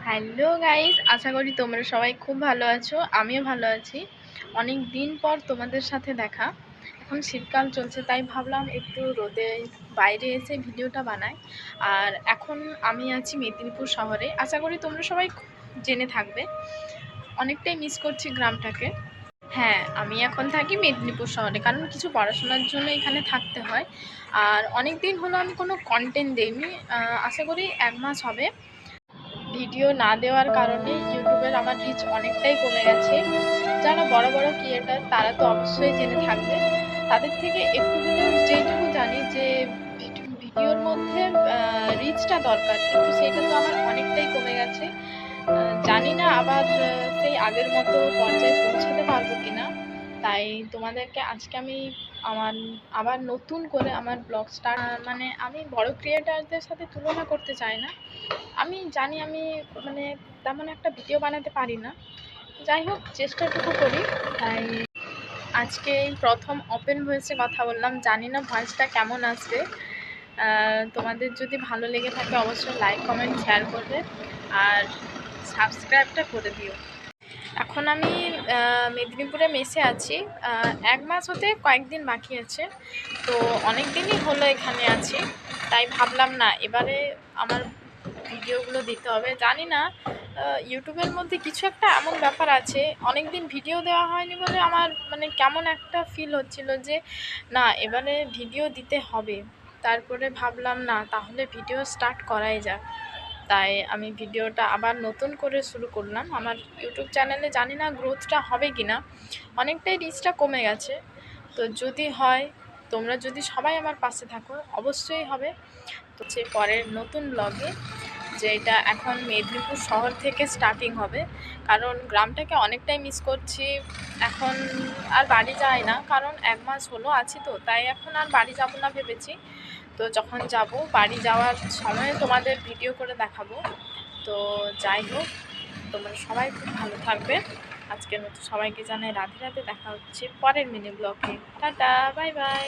Hello guys, আশা করি তোমরা সবাই খুব ভালো আছো। আমিও ভালো আছি। অনেক দিন পর তোমাদের সাথে দেখা। এখন শীতকাল চলছে, তাই ভাবলাম একটু রোদে বাইরে এসে ভিডিওটা বানাই। আর এখন আমি আছি মেদিনীপুর শহরে। আশা করি তোমরা সবাই জেনে থাকবে। অনেকটাই মিস করছি গ্রামটাকে। হ্যাঁ, আমি এখন থাকি মেদিনীপুর শহরে, কারণ কিছু পড়াশোনার জন্য এখানে থাকতে হয়। আর অনেক দিন হলো আমি কোনো কন্টেন্ট দিইনি। আশা করি 1 মাস হবে। ভিডিও না দেওয়ার কারণে ইউটিউবের আমার রিচ অনেকটাই কমে গেছে। যারা বড় বড় ক্রিয়েটার তারা তো অবশ্যই জেনে থাকবে। তাদের থেকে একটু হলেও যেটুকু জানি যে ভিডিওর মধ্যে রিচটা দরকার, কিন্তু সেটা তো আমার অনেকটাই কমে গেছে। জানি না আবার সেই আগের মতো পর্যায়ে পৌঁছাতে পারবো কিনা। তাই তোমাদেরকে আজকে আমি আমার আবার নতুন করে আমার ব্লগ স্টার্ট, মানে আমি বড় ক্রিয়েটারদের সাথে তুলনা করতে চাই না। আমি জানি আমি মানে তেমন একটা ভিডিও বানাতে পারি না। যাই হোক, চেষ্টাটুকু করি। তাই আজকে এই প্রথম ওপেন ভয়েসে কথা বললাম। জানি না ভয়েসটা কেমন আসবে। তোমাদের যদি ভালো লেগে থাকে অবশ্যই লাইক, কমেন্ট, শেয়ার করবে আর সাবস্ক্রাইবটা করে দিও। এখন আমি মেদিনীপুরে মেসে আছি। 1 মাস হতে কয়েকদিন বাকি আছে। তো অনেক দিনই হলো এখানে আছি। তাই ভাবলাম না এবারে আমার ভিডিওগুলো দিতে হবে। জানি না ইউটিউবের মধ্যে কিছু একটা এমন ব্যাপার আছে, অনেক দিন ভিডিও দেওয়া হয়নি বলে আমার মানে কেমন একটা ফিল হচ্ছিল যে না এবারে ভিডিও দিতে হবে। তারপরে ভাবলাম না তাহলে ভিডিও স্টার্ট করাই যাক। তাই আমি ভিডিওটা আবার নতুন করে শুরু করলাম। আমার ইউটিউব চ্যানেলে জানি না গ্রোথটা হবে কি না, অনেকটাই রিচটা কমে গেছে। তো যদি হয়, তোমরা যদি সবাই আমার পাশে থাকো অবশ্যই হবে। তো হচ্ছে পরের নতুন ব্লগে, যেটা এখন মেদিনীপুর শহর থেকে স্টার্টিং হবে, কারণ গ্রামটাকে অনেকটাই মিস করছি। এখন আর বাড়ি যাই না, কারণ 1 মাস হলো আছি, তো তাই এখন আর বাড়ি যাব না ভেবেছি। তো যখন যাব বাড়ি যাওয়ার সময় তোমাদের ভিডিও করে দেখাবো। তো যাই হোক, তোমরা সবাই খুব ভালো থাকবে। আজকের মতো সবাইকে জানাই রাধে রাধে। দেখা হচ্ছে পরের মিনি ব্লগে। Tata, bye bye.